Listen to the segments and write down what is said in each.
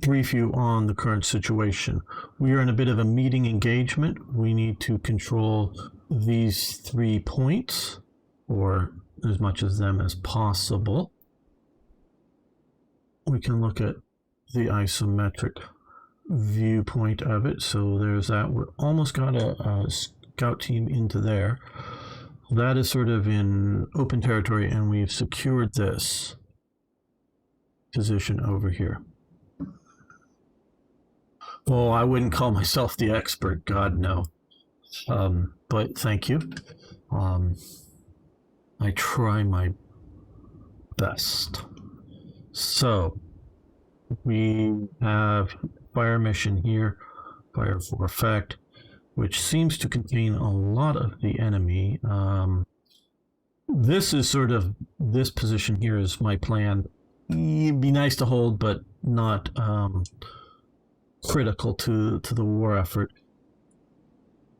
brief you on the current situation. We are in a bit of a meeting engagement. We need to control these 3 points, or as much of them as possible. We can look at the isometric viewpoint of it. So there's that. We're almost got a scout team into there. That is sort of in open territory, and we've secured this position over here. Oh, I wouldn't call myself the expert, God no. But thank you. I try my best. So we have fire mission here, fire for effect, which seems to contain a lot of the enemy. This is sort of, this position here is my plan. It'd be nice to hold, but not critical to the war effort.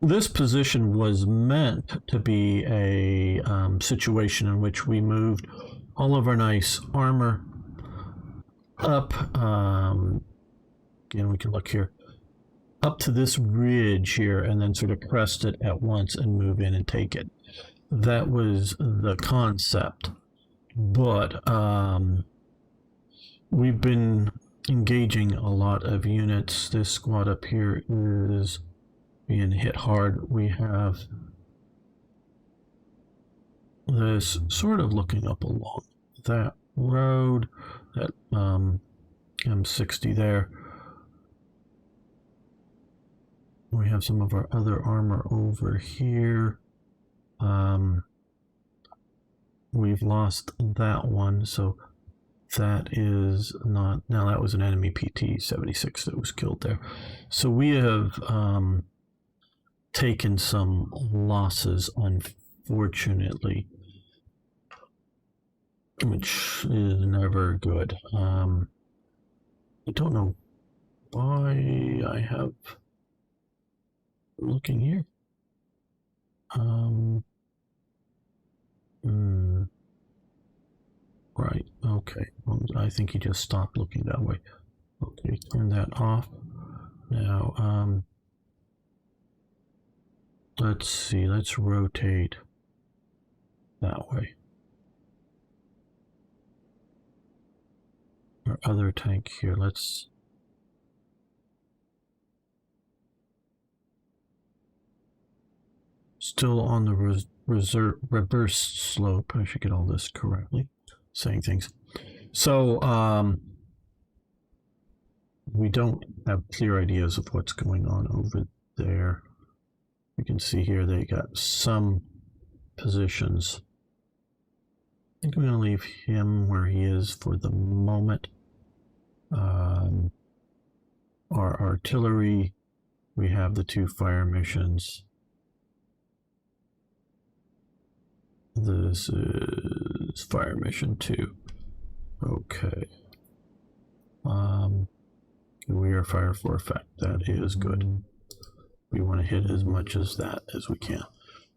This position was meant to be a situation in which we moved all of our nice armor up. Again, we can look here, up to this ridge here, and then sort of crest it at once and move in and take it. That was the concept. But we've been engaging a lot of units. This squad up here is being hit hard. We have this sort of looking up along that road, that M60 there. We have some of our other armor over here. We've lost that one, so that is not, now that was an enemy PT-76 that was killed there. So we have taken some losses, unfortunately, which is never good. I don't know why I have, looking here. Right, okay. I think he just stopped looking that way. Okay, turn that off. Now, let's see, let's rotate that way. Our other tank here, let's still on the reverse slope. I should get all this correctly, saying things. So we don't have clear ideas of what's going on over there. You can see here they got some positions. I think I'm going to leave him where he is for the moment. Our artillery, we have the 2 fire missions. This is fire mission 2. Okay. We are fire for effect. That is good. We want to hit as much as that as we can.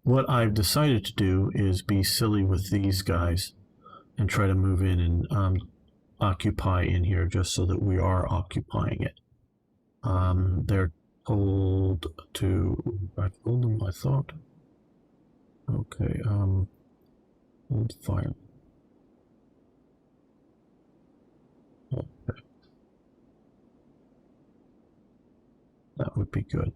What I've decided to do is be silly with these guys and try to move in and occupy in here, just so that we are occupying it. They're told to, I told them, I thought. Okay, hold fire. Okay. That would be good.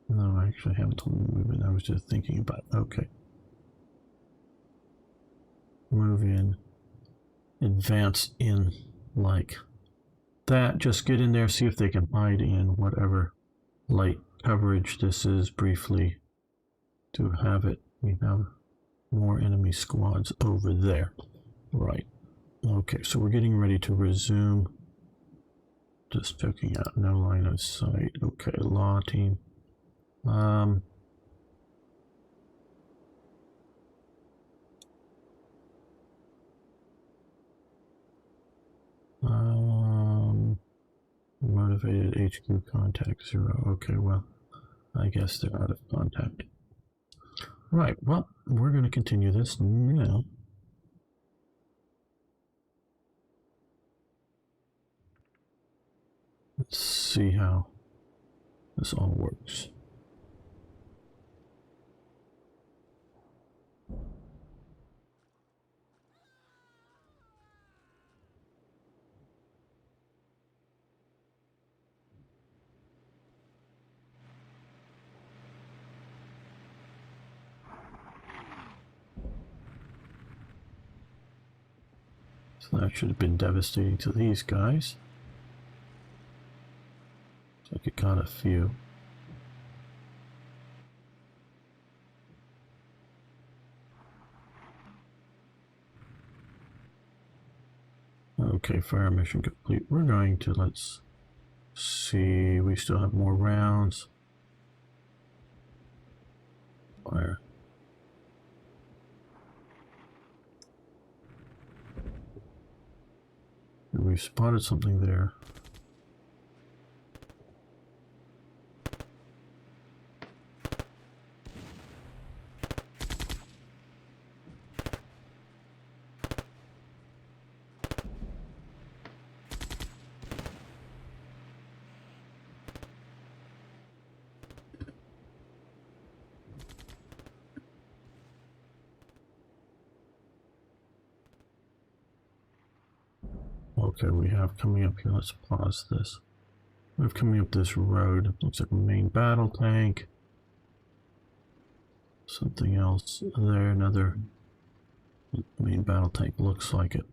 No, I actually haven't told them to move in. I was just thinking about it. Okay. Move in. Advance in like that. Just get in there, see if they can hide in whatever light coverage this is briefly to have it. We have more enemy squads over there. Right. Okay, so we're getting ready to resume. Just checking out, no line of sight. Okay, law team. Motivated HQ contact 0. Okay, well, I guess they're out of contact. Right, well, we're going to continue this now. see how this all works. So that should have been devastating to these guys. So I got a few. Okay, fire mission complete. We're going to, let's see, we still have more rounds. Fire. We've spotted something there. Okay, we have coming up here, let's pause this. We have coming up this road, looks like a main battle tank. Something else there, another main battle tank, looks like it.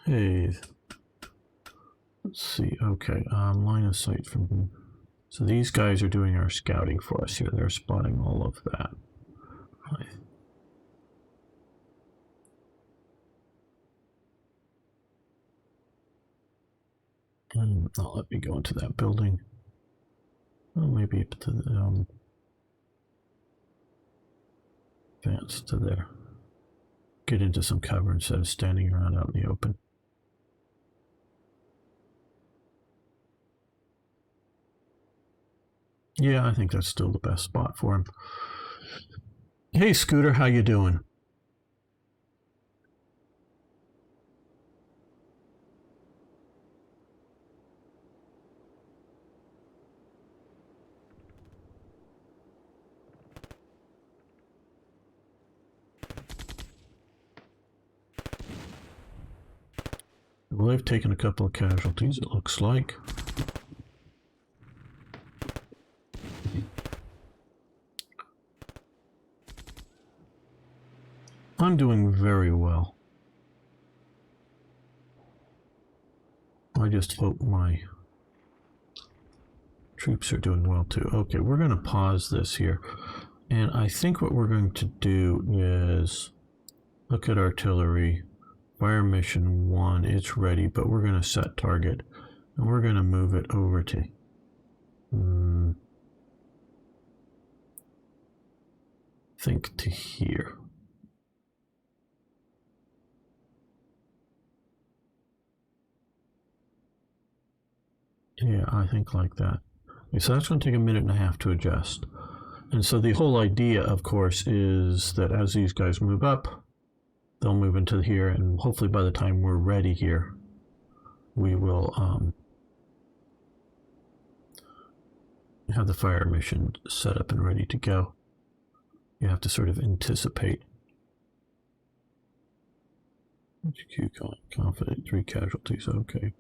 Hey, let's see, okay, line of sight from, so these guys are doing our scouting for us here, they're spotting all of that. I'll let me go into that building. Well, maybe up to the, advance to there. Get into some cover instead of standing around out in the open. Yeah, I think that's still the best spot for him. Hey, Scooter, how you doing? Well, they've taken a couple of casualties, it looks like. I'm doing very well. I just hope my troops are doing well too. Okay, we're going to pause this here. And I think what we're going to do is look at artillery. Fire mission 1, it's ready, but we're going to set target. And we're going to move it over to... think to here. Yeah, I think like that. Okay, so that's going to take a minute and a half to adjust. And so the whole idea, of course, is that as these guys move up, they'll move into here, and hopefully by the time we're ready here, we will have the fire mission set up and ready to go. You have to sort of anticipate. HQ confident, 3 casualties, okay.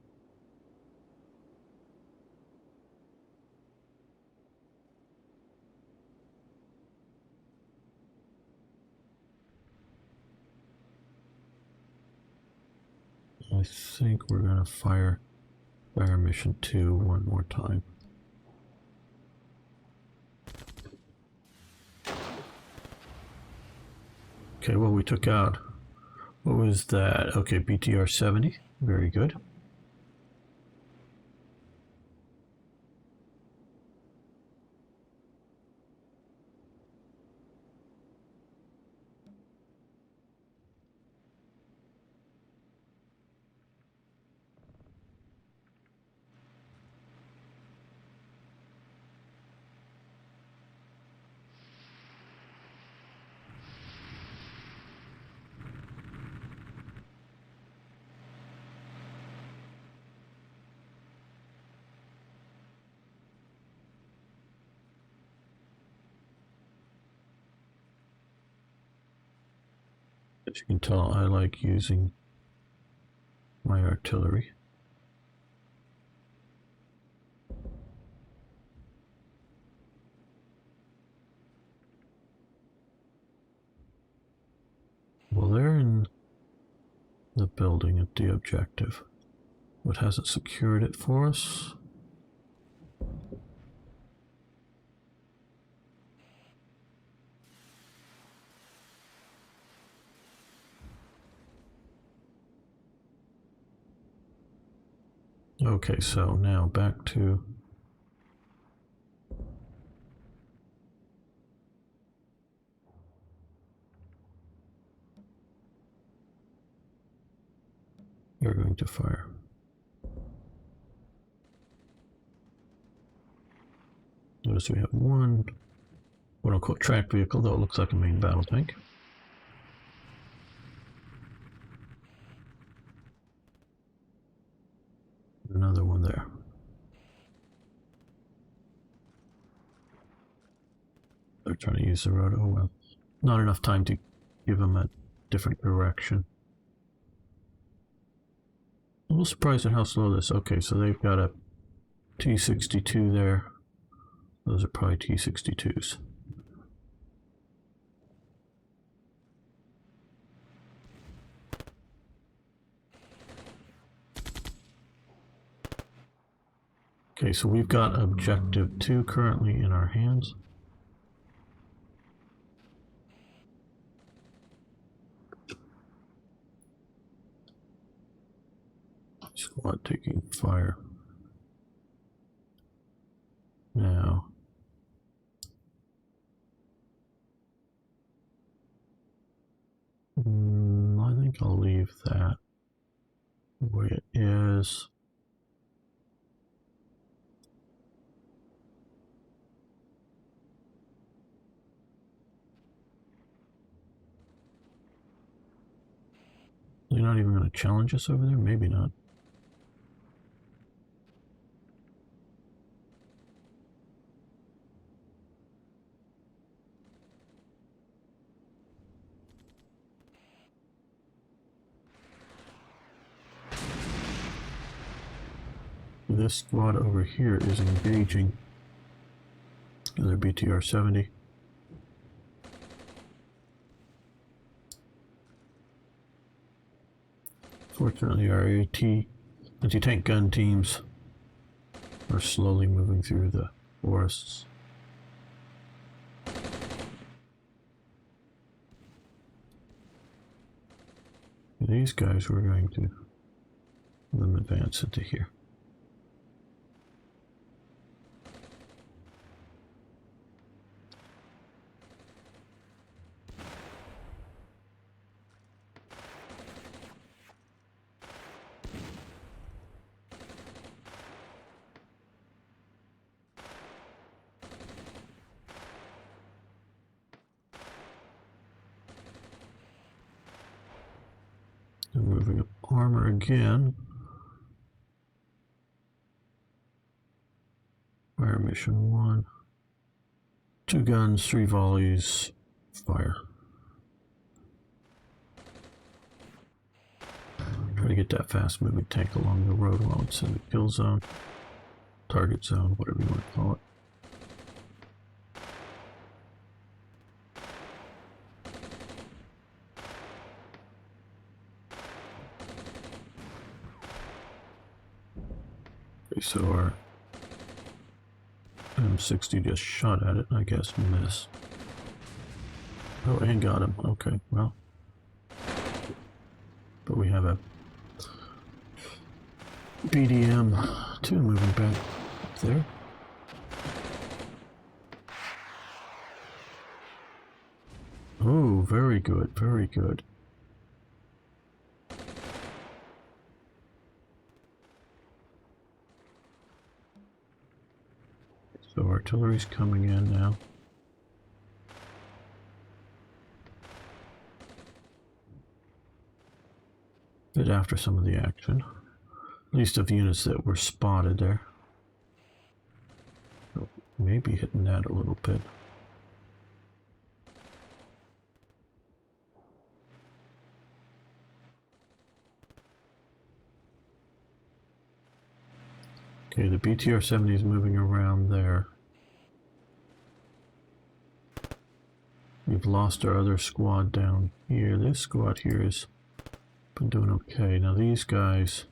I think we're going to fire mission 2 one more time. Okay, well, we took out, what was that? Okay, BTR 70, very good. As you can tell, I like using my artillery. Well, they're in the building at the objective. What hasn't secured it for us? Okay, so now back to you're going to fire. Notice we have one quote-unquote track vehicle, though it looks like a main battle tank. Another one there. They're trying to use the road. Oh well. Not enough time to give them a different direction. A little surprised at how slow this. Okay, so they've got a T-62 there. Those are probably T-62s. Okay, so we've got objective 2 currently in our hands. Squad taking fire. Now, I think I'll leave that the way it is. They're not even going to challenge us over there? Maybe not. This squad over here is engaging their BTR-70. Fortunately, our anti-tank gun teams are slowly moving through the forests. These guys we're going to let them advance into here. Moving up armor again. Fire mission 1. 2 guns, 3 volleys, fire. Try to get that fast moving tank along the road while it's in the kill zone, target zone, whatever you want to call it. So our M60 just shot at it, I guess, missed. Oh, and got him. Okay, well. But we have a BDM-2 moving back up there. Oh, very good, very good. So artillery's coming in now. Bit after some of the action, at least of units that were spotted there. So maybe hitting that a little bit. Okay, the BTR-70 is moving around there. We've lost our other squad down here. This squad here has been doing okay. Now these guys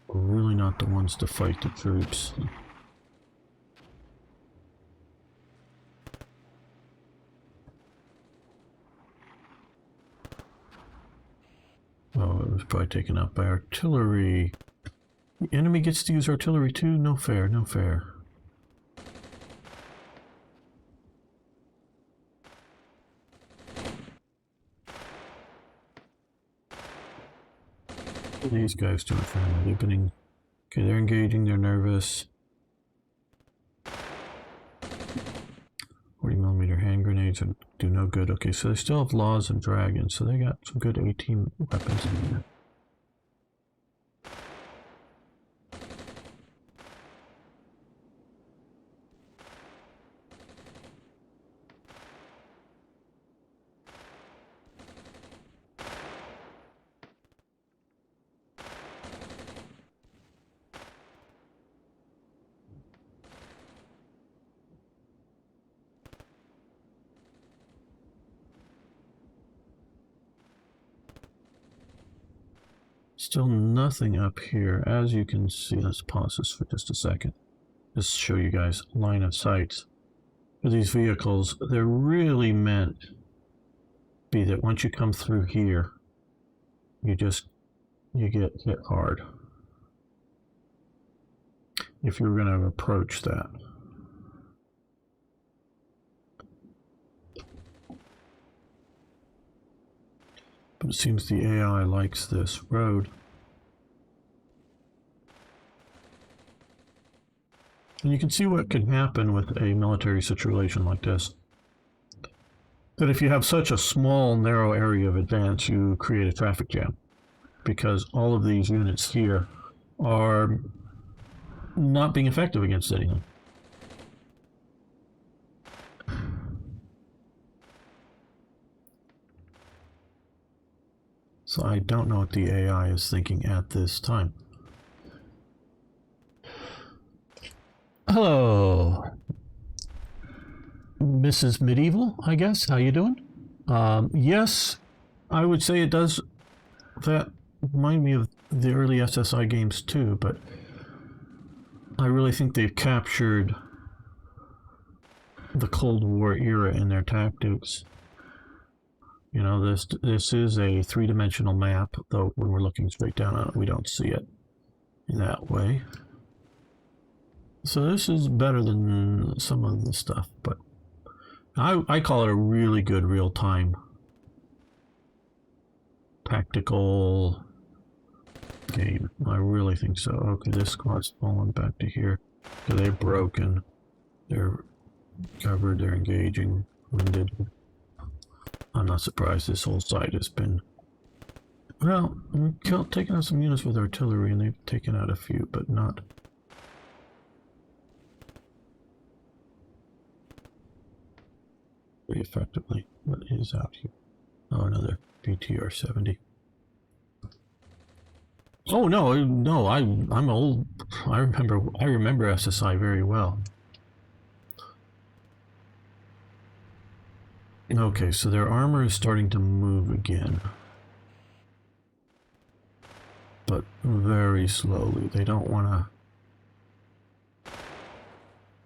are really not the ones to fight the troops. Oh, it was probably taken out by artillery. The enemy gets to use artillery too? No fair, no fair. What are these guys doing for me? They've been okay, they're engaging, they're nervous. 40mm hand grenades do no good. Okay, so they still have laws of dragons, so they got some good 18 weapons in there. Still nothing up here. As you can see, let's pause this for just a second. Just show you guys line of sights for these vehicles. They're really meant to be that once you come through here, you get hit hard if you're going to approach that. But it seems the AI likes this road. And you can see what can happen with a military situation like this. That if you have such a small, narrow area of advance, you create a traffic jam. Because all of these units here are not being effective against anything. So I don't know what the AI is thinking at this time. Hello, Mrs. Medieval, I guess. How you doing? Yes, I would say it does. That remind me of the early SSI games too, but I really think they've captured the Cold War era in their tactics. You know, this is a three-dimensional map, though when we're looking straight down on it, we don't see it in that way. So this is better than some of the stuff, but I call it a really good real-time tactical game. I really think so. Okay, this squad's falling back to here. So they're broken. They're covered. They're engaging. Wounded. I'm not surprised this whole side has been... Well, taking out some units with artillery, and they've taken out a few, but not... very effectively. What is out here? Oh, another BTR-70. Oh no, I'm old. I remember SSI very well. Okay, so their armor is starting to move again. But very slowly. They don't want to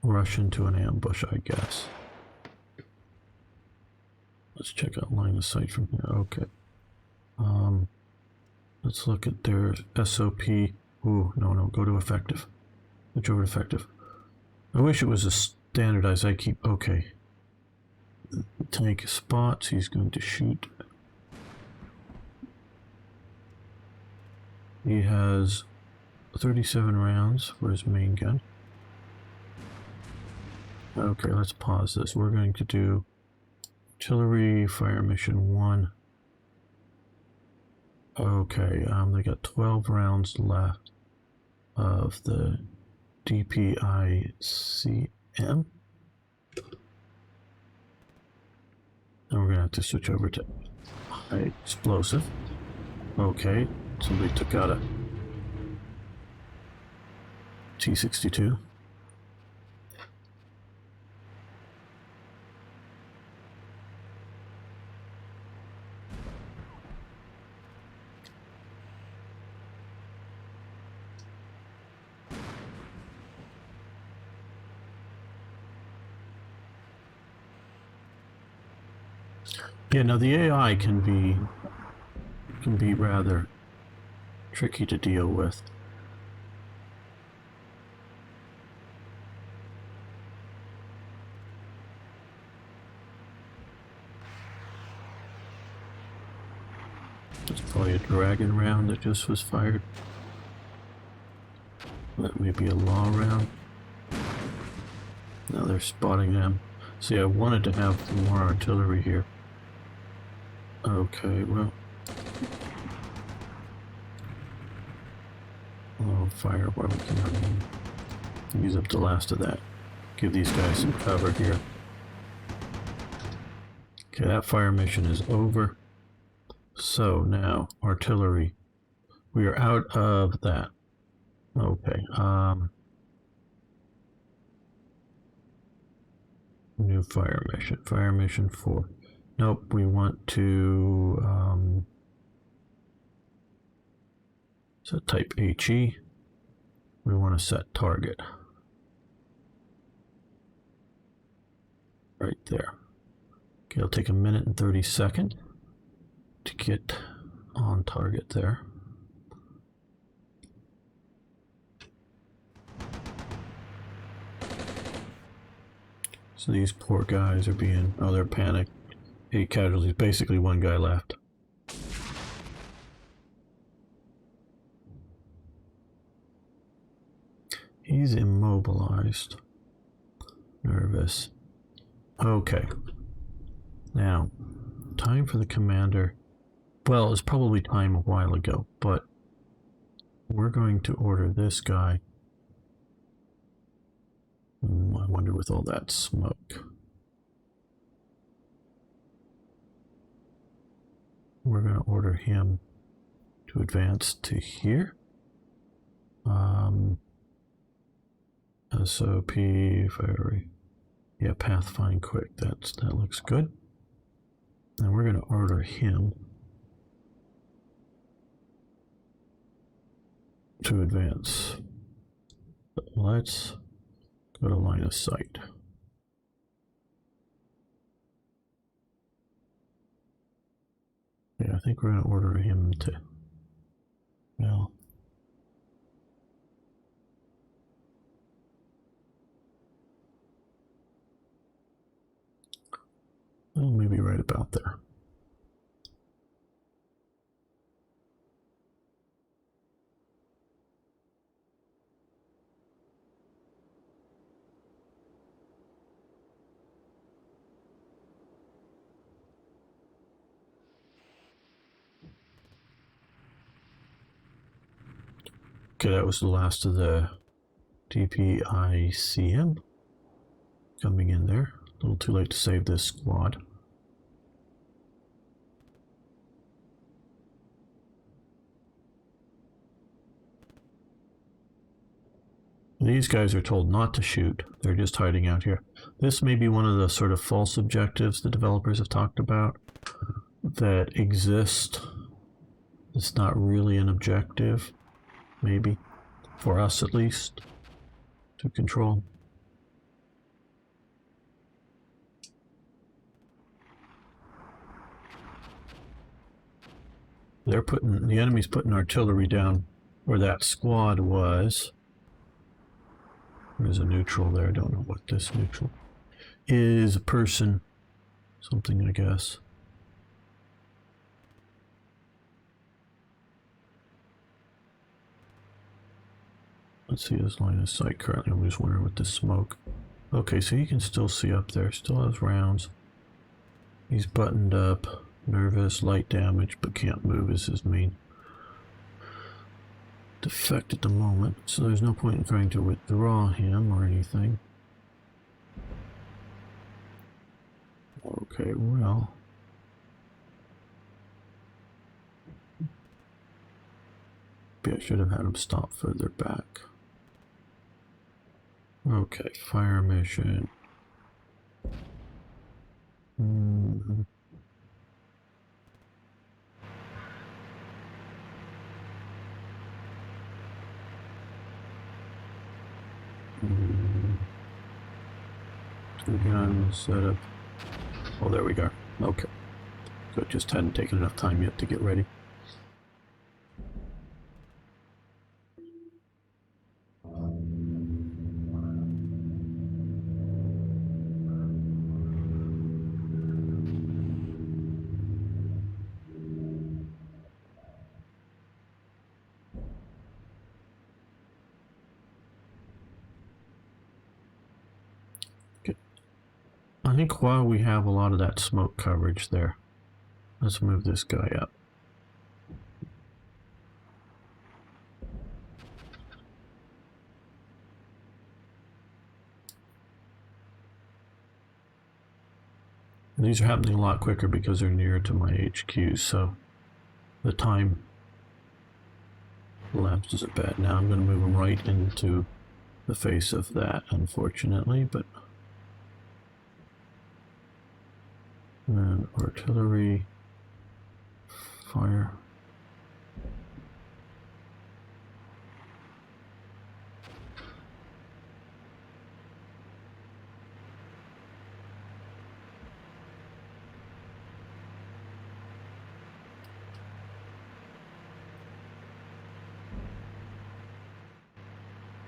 rush into an ambush, I guess. Let's check out line of sight from here. Okay. Let's look at their SOP. Ooh, no, go to effective. Switch over to effective. I wish it was a standardized. Okay. Tank spots. He's going to shoot. He has 37 rounds for his main gun. Okay, let's pause this. We're going to do artillery fire mission 1. Okay, they got 12 rounds left of the DPICM. And we're gonna have to switch over to high explosive. Okay, somebody took out T-62. Yeah, now the AI can be rather tricky to deal with. There's probably a dragon round that just was fired. That may be a law round. Now they're spotting them. See, I wanted to have more artillery here. Okay, well. Oh, fire while we can use up the last of that. Give these guys some cover here. Okay, that fire mission is over. So now, artillery. We are out of that. Okay, new fire mission 4. Nope, we want to, set type HE. We want to set target. Right there. Okay, it'll take 1:30 seconds to get on target there. So these poor guys are being, oh, they're panicked. 8 casualties, basically 1 guy left. He's immobilized. Nervous. Okay. Now, time for the commander. Well, it's probably time a while ago, but we're going to order this guy. I wonder with all that smoke. We're going to order him to advance to here. SOP, fiery. Yeah, pathfind quick. That looks good. And we're going to order him to advance. Let's go to line of sight. Yeah, I think we're going to order him to, well, maybe right about there. Okay, that was the last of the DPICM coming in there. A little too late to save this squad. These guys are told not to shoot. They're just hiding out here. This may be one of the sort of false objectives the developers have talked about that exist. It's not really an objective, maybe, for us at least, to control. The enemy's putting artillery down where that squad was. There's a neutral there. I don't know what this neutral is. A person. Something, I guess. Let's see his line of sight currently. I'm just wondering with the smoke. Okay, so you can still see up there. Still has rounds. He's buttoned up. Nervous, light damage, but can't move is his main defect at the moment. So there's no point in trying to withdraw him or anything. Okay, well. Maybe I should have had him stop further back. Okay, fire mission. Two guns setup. Oh, there we go. Okay. Good, just hadn't taken enough time yet to get ready. I think while we have a lot of that smoke coverage there, let's move this guy up. And these are happening a lot quicker because they're nearer to my HQ, so the time elapsed isn't bad. Now I'm going to move them right into the face of that, unfortunately, but and artillery, fire.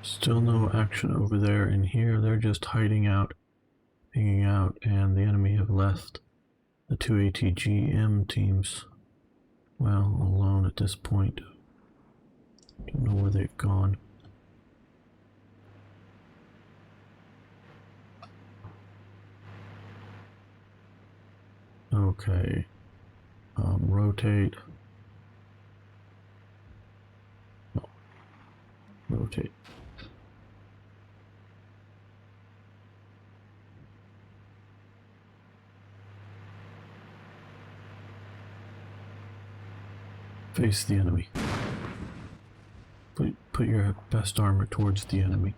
Still no action over there. In here, they're just hiding out, hanging out, and the enemy have left the two ATGM teams, well, alone at this point. Don't know where they've gone. Okay. Rotate. No. Rotate. Face the enemy. Put your best armor towards the enemy.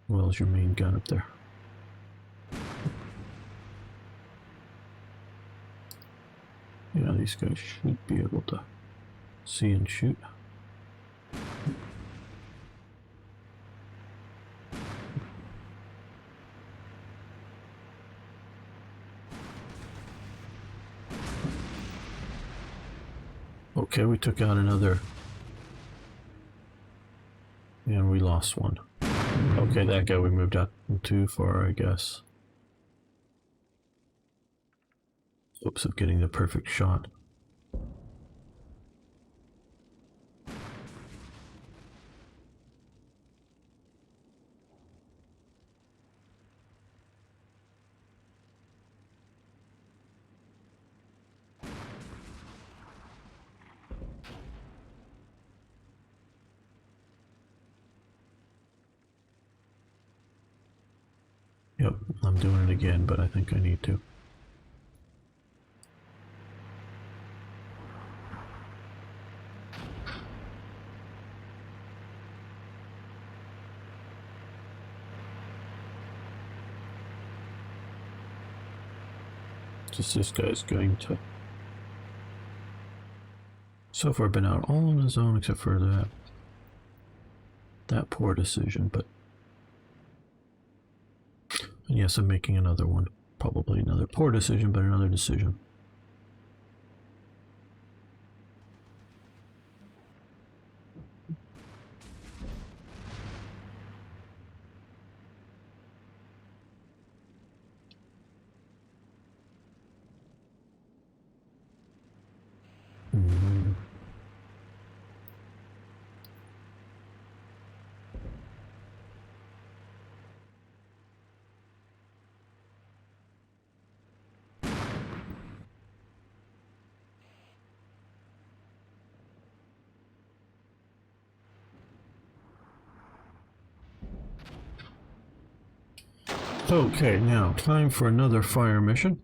As well as your main gun up there. Yeah, these guys should be able to see and shoot. Okay, we took out another. And we lost one. Okay, that guy we moved out too far, I guess. Hopes of getting the perfect shot. Yep, I'm doing it again, but I think I need to. Just this guy's going to. So far been out all on his own except for that poor decision, but and yes, I'm making another one. Probably another poor decision, but another decision. Okay, now time for another fire mission.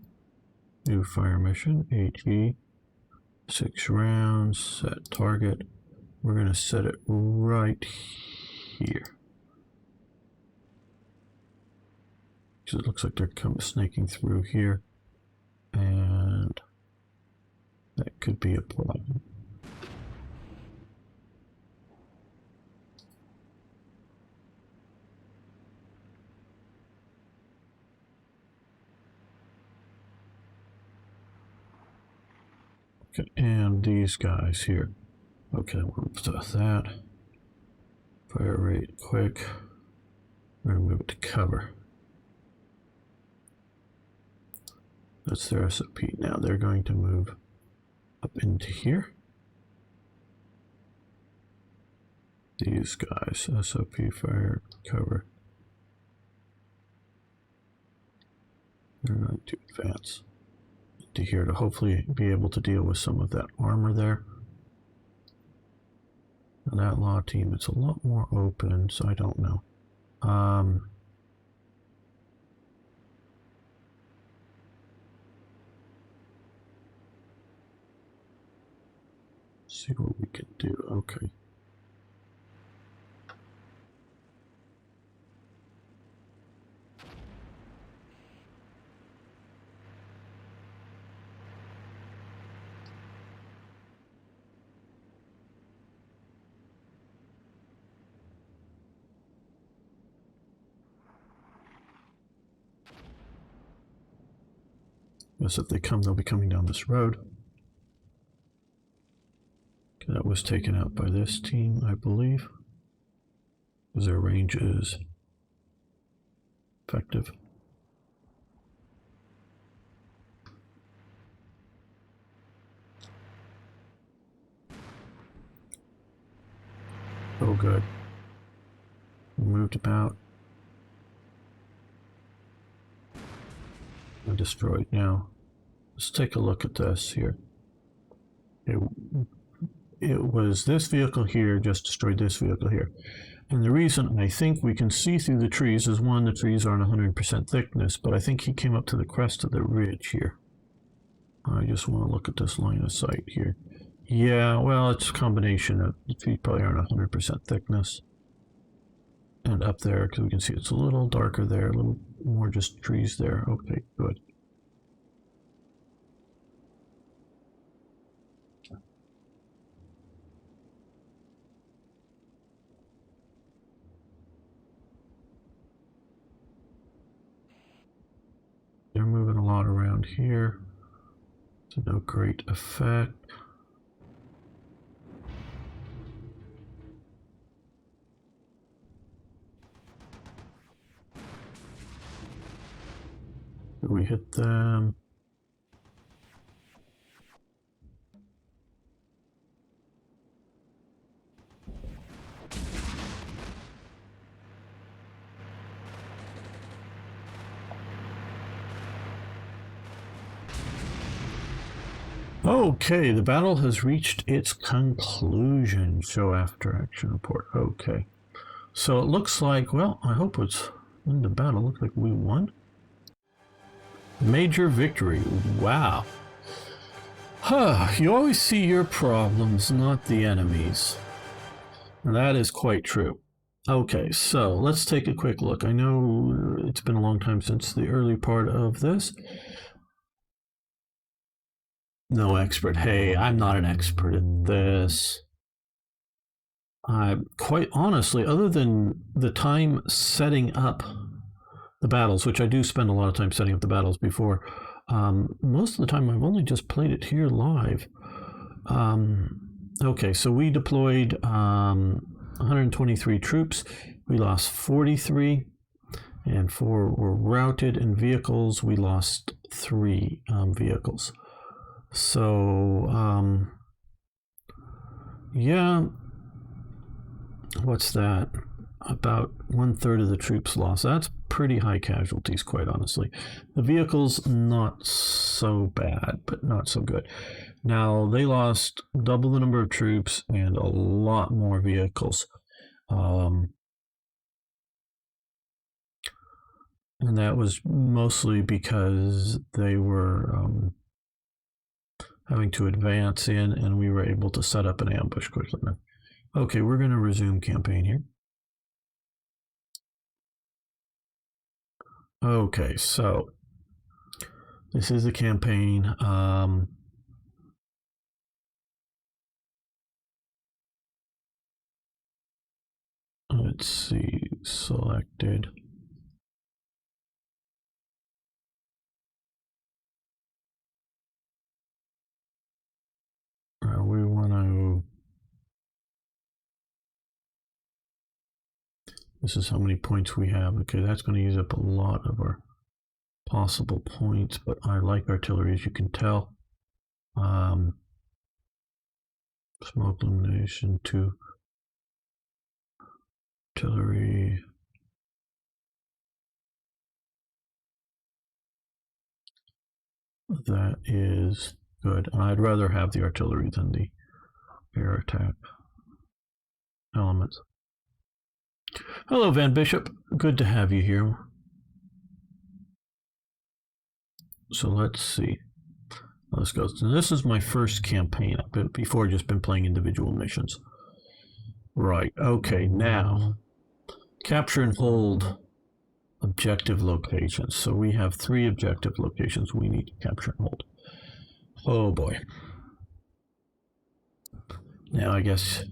New fire mission, HE, 6 rounds, set target. We're going to set it right here. because it looks like they're snaking through here. And that could be a problem. Okay, and these guys here. Okay, we'll start that. Fire rate quick. We're going to move it to cover. That's their SOP. Now they're going to move up into here. These guys, SOP, fire, cover. They're going to advance to here to hopefully be able to deal with some of that armor there. Now that law team, it's a lot more open, so I don't know. See what we can do. Okay. Guess if they come, they'll be coming down this road. Okay, that was taken out by this team, I believe, because their range is effective. Oh, good. Moved about. And destroyed now. Let's take a look at this here. It was this vehicle here just destroyed this vehicle here. And the reason I think we can see through the trees is, one, the trees aren't 100% thickness, but I think he came up to the crest of the ridge here. I just want to look at this line of sight here. Yeah, well, it's a combination of the trees probably aren't 100% thickness. And up there, because we can see it's a little darker there, a little more just trees there. Okay, good. They're moving a lot around here. To no great effect. Did we hit them? Okay, the battle has reached its conclusion. Show after action report. Okay. So it looks like, well, I hope it's in the battle. Looks like we won. Major victory. Wow. Huh, you always see your problems, not the enemies. That is quite true. Okay, so let's take a quick look. I know it's been a long time since the early part of this. No expert. Hey, I'm not an expert at this. Quite honestly, other than the time setting up the battles, which I do spend a lot of time setting up the battles before, most of the time I've only just played it here live. Okay, so we deployed 123 troops. We lost 43, and 4 were routed. In vehicles, we lost 3 vehicles. So, yeah, what's that? About 1/3 of the troops lost. That's pretty high casualties, quite honestly. The vehicles, not so bad, but not so good. Now, they lost double the number of troops and a lot more vehicles. And that was mostly because they were having to advance in, and we were able to set up an ambush quickly enough. Okay, we're going to resume campaign here. Okay, so this is the campaign. Let's see, selected. We want to. This is how many points we have. Okay, that's going to use up a lot of our possible points, but I like artillery, as you can tell. Smoke elimination to artillery. That is good. I'd rather have the artillery than the air attack elements. Hello, Van Bishop. Good to have you here. So let's see. Let's go. So this is my first campaign. I've before just been playing individual missions. Right. Okay. Now, capture and hold objective locations. So we have 3 objective locations we need to capture and hold. Oh boy. Now I guess